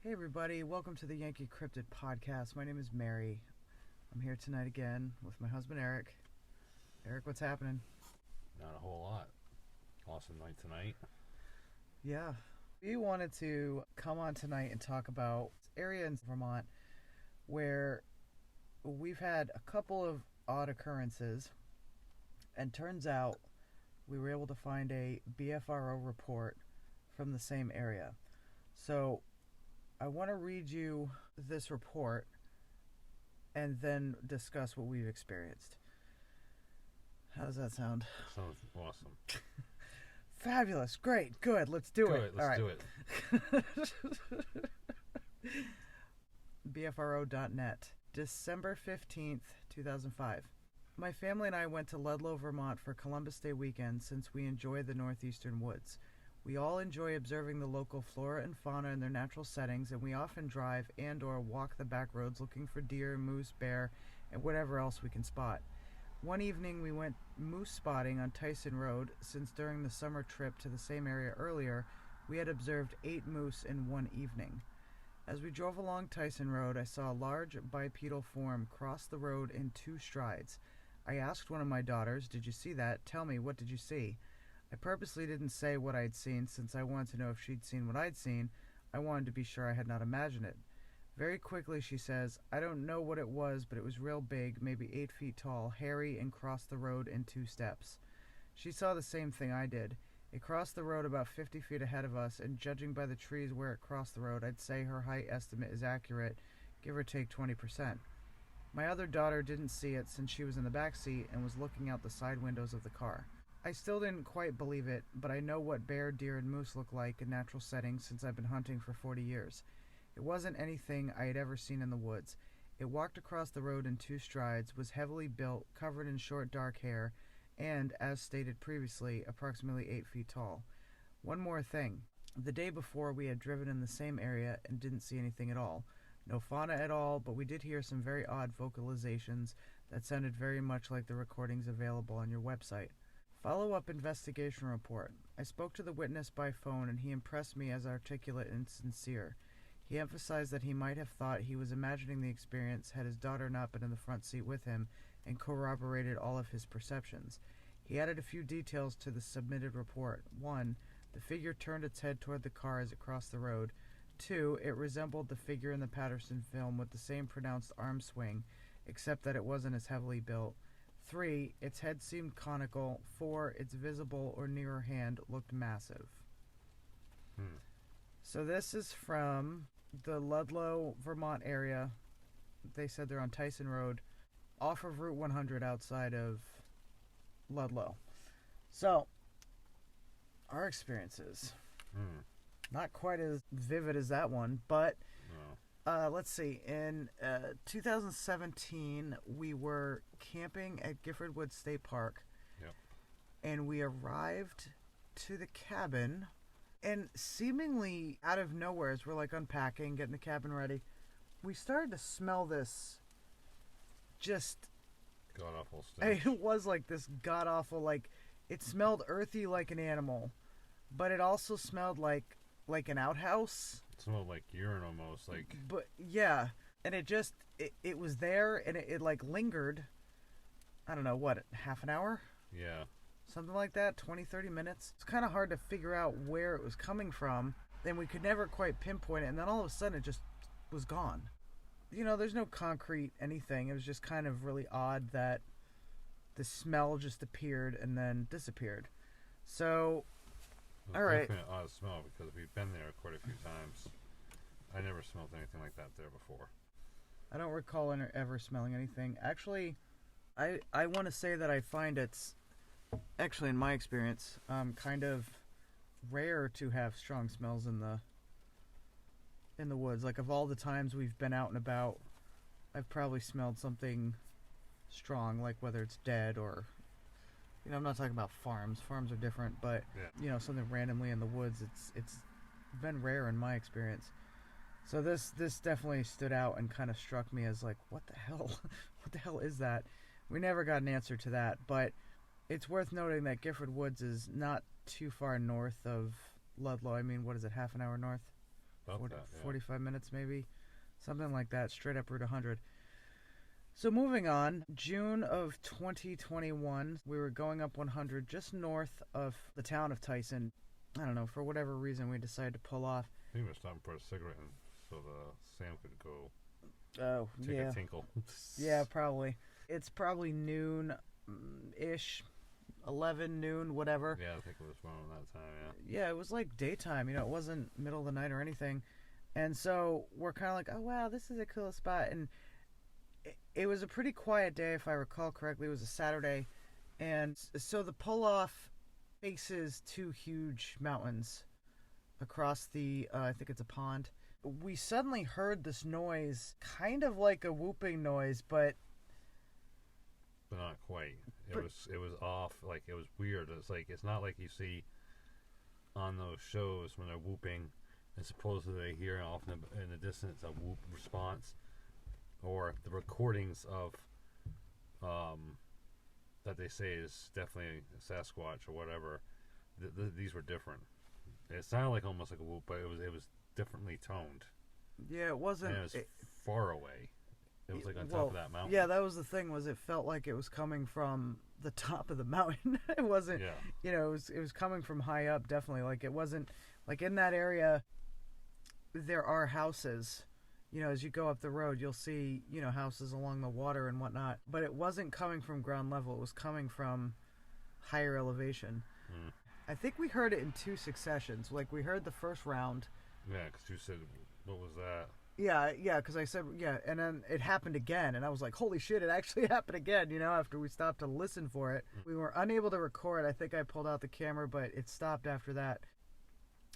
Hey everybody, welcome to the Yankee Cryptid Podcast. My name is Mary. I'm here tonight again with my husband Eric. Eric, what's happening? Not a whole lot. Awesome night tonight. Yeah. We wanted to come on tonight and talk about this area in Vermont where we've had a couple of odd occurrences, and turns out we were able to find a BFRO report from the same area. So I want to read you this report and then discuss what we've experienced. How does that sound? Sounds awesome. Fabulous. Great. Good. Let's do it. Let's do it. BFRO.net, December 15th, 2005. My family and I went to Ludlow, Vermont for Columbus Day weekend since we enjoy the northeastern woods. We all enjoy observing the local flora and fauna in their natural settings, and we often drive and or walk the back roads looking for deer, moose, bear, and whatever else we can spot. One evening we went moose spotting on Tyson Road, since during the summer trip to the same area earlier, we had observed 8 moose in one evening. As we drove along Tyson Road, I saw a large bipedal form cross the road in 2 strides. I asked one of my daughters, "Did you see that? Tell me, what did you see?" I purposely didn't say what I'd seen, since I wanted to know if she'd seen what I'd seen. I wanted to be sure I had not imagined it. Very quickly she says, "I don't know what it was, but it was real big, maybe 8 feet tall, hairy, and crossed the road in 2 steps." She saw the same thing I did. It crossed the road about 50 feet ahead of us, and judging by the trees where it crossed the road, I'd say her height estimate is accurate, give or take 20%. My other daughter didn't see it since she was in the back seat and was looking out the side windows of the car. I still didn't quite believe it, but I know what bear, deer, and moose look like in natural settings since I've been hunting for 40 years. It wasn't anything I had ever seen in the woods. It walked across the road in 2 strides, was heavily built, covered in short dark hair, and, as stated previously, approximately 8 feet tall. One more thing. The day before we had driven in the same area and didn't see anything at all. No fauna at all, but we did hear some very odd vocalizations that sounded very much like the recordings available on your website. Follow-up investigation report. I spoke to the witness by phone, and he impressed me as articulate and sincere. He emphasized that he might have thought he was imagining the experience had his daughter not been in the front seat with him, and corroborated all of his perceptions. He added a few details to the submitted report. 1. The figure turned its head toward the car as it crossed the road. 2. It resembled the figure in the Patterson film with the same pronounced arm swing, except that it wasn't as heavily built. 3. Its head seemed conical. 4. Its visible or nearer hand looked massive. So this is from the Ludlow, Vermont area. They said they're on Tyson Road, off of Route 100 outside of Ludlow. So, our experiences. Not quite as vivid as that one, but let's see. In 2017, we were camping at Gifford Woods State Park. Yep. And we arrived to the cabin, and seemingly out of nowhere, as we're like unpacking, getting the cabin ready, we started to smell this just god-awful stench. It was like this god-awful, like, it smelled earthy like an animal, but it also smelled like an outhouse. It smelled like urine almost, like... But, yeah, and it was there, and it like lingered, I don't know, what, half an hour? Yeah. Something like that, 20, 30 minutes. It's kind of hard to figure out where it was coming from, and we could never quite pinpoint it, and then all of a sudden it just was gone. You know, there's no concrete anything. It was just kind of really odd that the smell just appeared and then disappeared. So, all right. It's definitely an odd smell because we've been there quite a few times. I never smelled anything like that there before. I don't recall ever smelling anything. Actually, I want to say that I find it's, actually in my experience, kind of rare to have strong smells in the woods. Like, of all the times we've been out and about, I've probably smelled something strong, like whether it's dead or, you know, I'm not talking about farms. Farms are different, but you know, something randomly in the woods, it's been rare in my experience. So this definitely stood out and kind of struck me as like, what the hell? What the hell is that? We never got an answer to that, but it's worth noting that Gifford Woods is not too far north of Ludlow. I mean, what is it, half an hour north? About 40, that, yeah. 45 minutes maybe, something like that, straight up Route 100. So moving on, June of 2021, we were going up 100 just north of the town of Tyson. I don't know, for whatever reason we decided to pull off. I think we were stopping for a cigarette so the Sam could go Oh, take yeah. a tinkle. Yeah, probably. It's probably noon-ish, 11, noon, whatever. Yeah, I think it was around that time, Yeah, it was like daytime, it wasn't middle of the night or anything. And so we're kind of like, oh, wow, this is a cool spot. And it was a pretty quiet day, if I recall correctly. It was a Saturday. And so the pull-off faces two huge mountains across the, I think it's a pond. We suddenly heard this noise, kind of like a whooping noise, but not quite. It was off. Like, it was weird. It's like, it's not like you see on those shows when they're whooping and supposedly they hear off in the distance a whoop response, or the recordings of that they say is definitely a Sasquatch or whatever. These were different. It sounded like almost like a whoop, but it was differently toned. yeah, it wasn't. And it was far away. It was like on top of that mountain. Yeah, that was the thing. Was it felt like it was coming from the top of the mountain. It wasn't. Yeah. It was coming from high up. Definitely. Like, it wasn't like in that area. There are houses. As you go up the road, you'll see houses along the water and whatnot. But it wasn't coming from ground level. It was coming from higher elevation. Mm. I think we heard it in two successions. Like, we heard the first round. Yeah, because you said, what was that? Yeah, because I said, yeah, and then it happened again, and I was like, holy shit, it actually happened again, after we stopped to listen for it. We were unable to record. I think I pulled out the camera, but it stopped after that.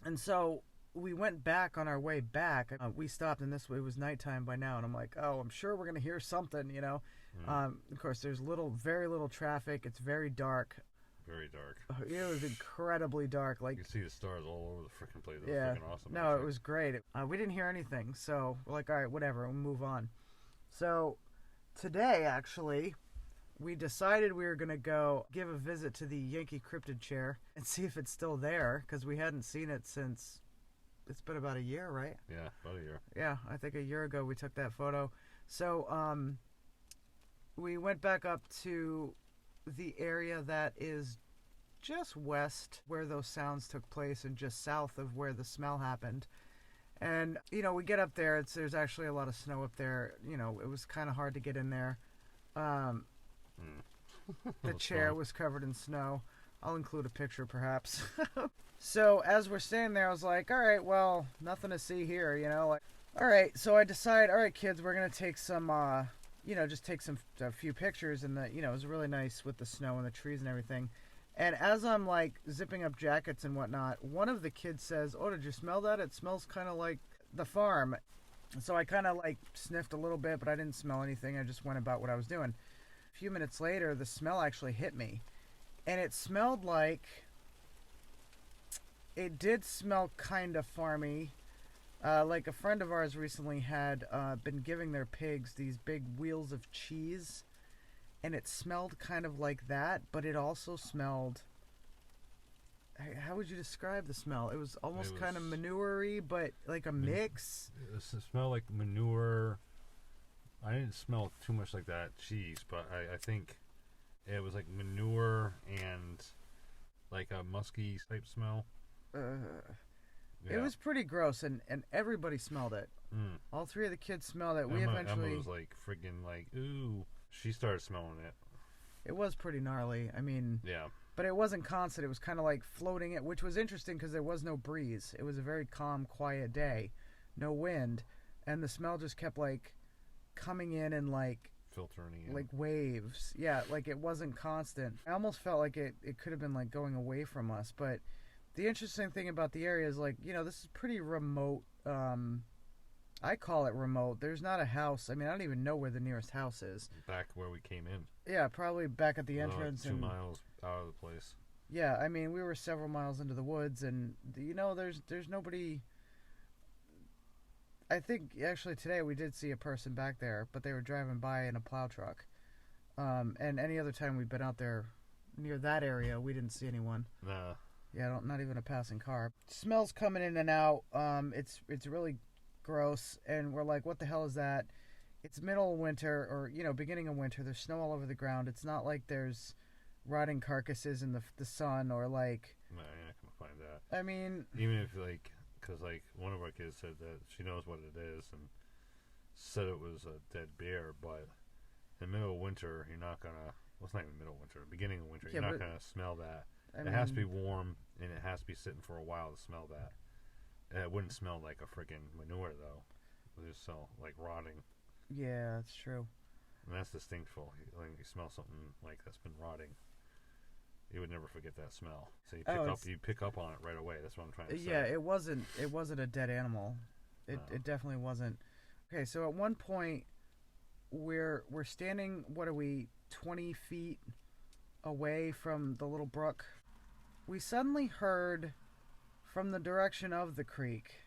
And so we went back on our way back. We stopped, and it was nighttime by now, and I'm like, oh, I'm sure we're going to hear something, Of course, there's very little traffic. It's very dark. Very dark. It was incredibly dark. Like, you could see the stars all over the freaking place. It was yeah, freaking awesome. no, actually. it was great. We didn't hear anything, so we're like, all right, whatever, we'll move on. So today, actually, we decided we were going to go give a visit to the Yankee cryptid chair and see if it's still there, because we hadn't seen it since, it's been about a year, right? Yeah, about a year. Yeah, I think a year ago we took that photo. So we went back up to the area that is just west where those sounds took place and just south of where the smell happened. And, we get up there, there's actually a lot of snow up there. It was kind of hard to get in there. The chair was covered in snow. I'll include a picture, perhaps. So as we're standing there, I was like, all right, well, nothing to see here, all right, so I decide, all right, kids, we're going to take some, just take a few pictures. And it was really nice with the snow and the trees and everything. And as I'm like zipping up jackets and whatnot, one of the kids says, oh, did you smell that? It smells kind of like the farm. So I kind of like sniffed a little bit, but I didn't smell anything. I just went about what I was doing. A few minutes later, the smell actually hit me. And it smelled like, it did smell kind of farmy. Like a friend of ours recently had been giving their pigs these big wheels of cheese. And it smelled kind of like that, but it also smelled... How would you describe the smell? It was almost kind of manure-y, but like a mix. It smelled like manure. I didn't smell too much like that cheese, but I think it was like manure and like a musky type smell. It was pretty gross, and everybody smelled it. All three of the kids smelled it. Emma was like friggin' like, ooh. She started smelling it. It was pretty gnarly. I mean, yeah. But it wasn't constant. It was kind of like floating it, which was interesting because there was no breeze. It was a very calm, quiet day, no wind, and the smell just kept like coming in and like filtering in, like waves. Yeah, like it wasn't constant. I almost felt like it could have been like going away from us. But the interesting thing about the area is like, this is pretty remote. I call it remote. There's not a house. I mean, I don't even know where the nearest house is. Back where we came in. Yeah, probably back at the entrance. 2 miles out of the place. Yeah, I mean, we were several miles into the woods, and there's nobody. I think actually today we did see a person back there, but they were driving by in a plow truck. And any other time we've been out there near that area, we didn't see anyone. Nah. Yeah, not even a passing car. Smells coming in and out. It's really gross, and we're like, what the hell is that? It's middle of winter, or beginning of winter. There's snow all over the ground. It's not like there's rotting carcasses in the sun, or like. No, you're not gonna find that. I mean, even if because one of our kids said that she knows what it is and said it was a dead bear, but in the middle of winter, you're not gonna. Well, it's not even middle of winter. Beginning of winter, you're not gonna smell that. It has to be warm, and it has to be sitting for a while to smell that. And it wouldn't smell like a freaking manure, though. It would just smell like rotting. Yeah, that's true. And that's distinctful. When you smell something like that's been rotting, you would never forget that smell. So you pick up on it right away. That's what I'm trying to say. Yeah, it wasn't a dead animal. It definitely wasn't. Okay, so at one point we're standing, what are we, 20 feet away from the little brook. We suddenly heard from the direction of the creek.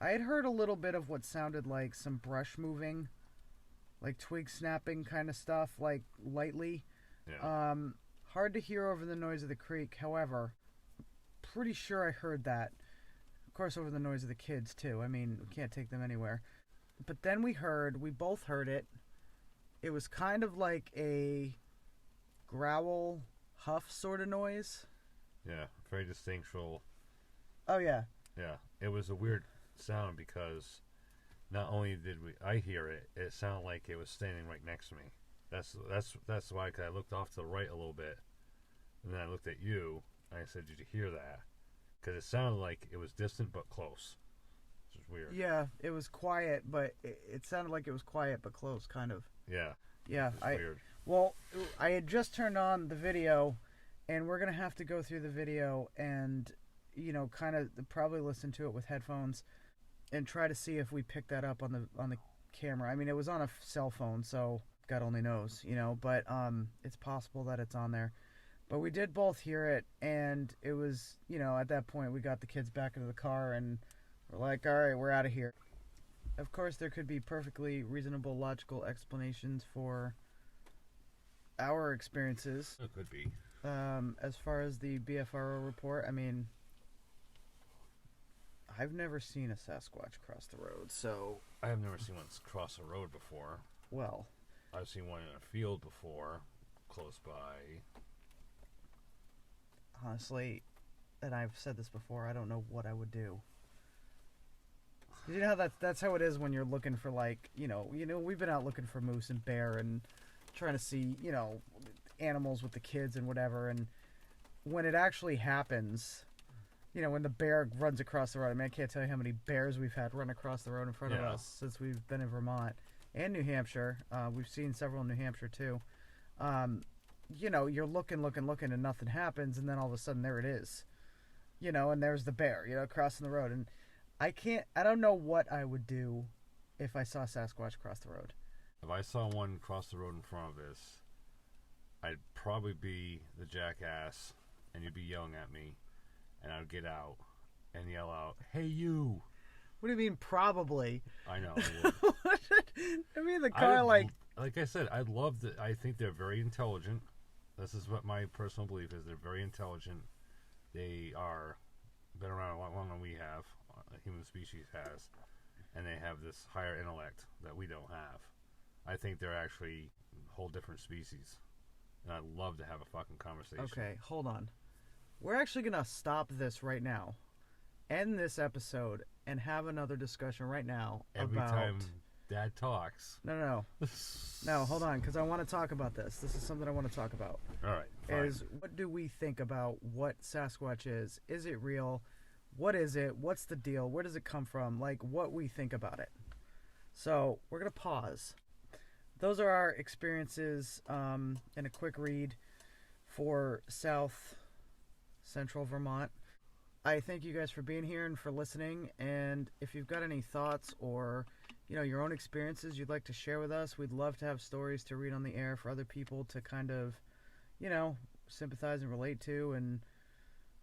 I had heard a little bit of what sounded like some brush moving, like twig snapping kind of stuff, like lightly. Yeah. Hard to hear over the noise of the creek. However, pretty sure I heard that. Of course, over the noise of the kids too. I mean, we can't take them anywhere. But then we both heard it. It was kind of like a growl, huff sort of noise. Yeah, very distinctful. Oh yeah. Yeah, it was a weird sound because not only did I hear it, it sounded like it was standing right next to me. That's why, cause I looked off to the right a little bit, and then I looked at you, and I said, "Did you hear that?" Because it sounded like it was distant but close. Which is weird. Yeah, it was quiet, but it sounded like it was quiet but close, kind of. Yeah. Yeah, weird. Well, I had just turned on the video, and we're gonna have to go through the video and, kind of probably listen to it with headphones, and try to see if we pick that up on the camera. I mean, it was on a cell phone, so God only knows, But it's possible that it's on there. But we did both hear it, and it was, at that point we got the kids back into the car, and we're like, all right, we're out of here. Of course, there could be perfectly reasonable, logical explanations for our experiences. It could be. As far as the BFRO report, I mean, I've never seen a Sasquatch cross the road, so... I have never seen one cross a road before. Well... I've seen one in a field before, close by. Honestly, and I've said this before, I don't know what I would do. You know how that's how it is when you're looking for, like, we've been out looking for moose and bear and trying to see, animals with the kids and whatever, and when it actually happens, when the bear runs across the road, I mean, I can't tell you how many bears we've had run across the road in front of us since we've been in Vermont and New Hampshire. We've seen several in New Hampshire too. You're looking, and nothing happens, and then all of a sudden there it is. And there's the bear, crossing the road, and I don't know what I would do if I saw Sasquatch cross the road. If I saw one cross the road in front of us, I'd probably be the jackass, and you'd be yelling at me, and I'd get out and yell out, "Hey, you!" What do you mean, probably? I know. I mean, the car, like I said, I think they're very intelligent. This is what my personal belief is. They're very intelligent. They are been around a lot longer than we have. Human species has, and they have this higher intellect that we don't have. I think they're actually a whole different species, and I'd love to have a fucking conversation. Okay, hold on. We're actually gonna stop this right now, end this episode, and have another discussion right now Every about... time Dad talks. No, hold on, because I want to talk about this. This is something I want to talk about. All right, fine. Is what do we think about what Sasquatch is? Is it real? What is it? What's the deal? Where does it come from? Like, what we think about it. So, we're going to pause. Those are our experiences and a quick read for South Central Vermont. I thank you guys for being here and for listening. And if you've got any thoughts or, your own experiences you'd like to share with us, we'd love to have stories to read on the air for other people to kind of, sympathize and relate to and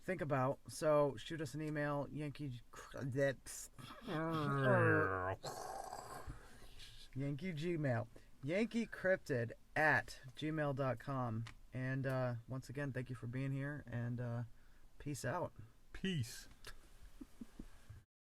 think about. So shoot us an email, yankeecryptid@gmail.com. And once again, thank you for being here, and Peace out. Peace.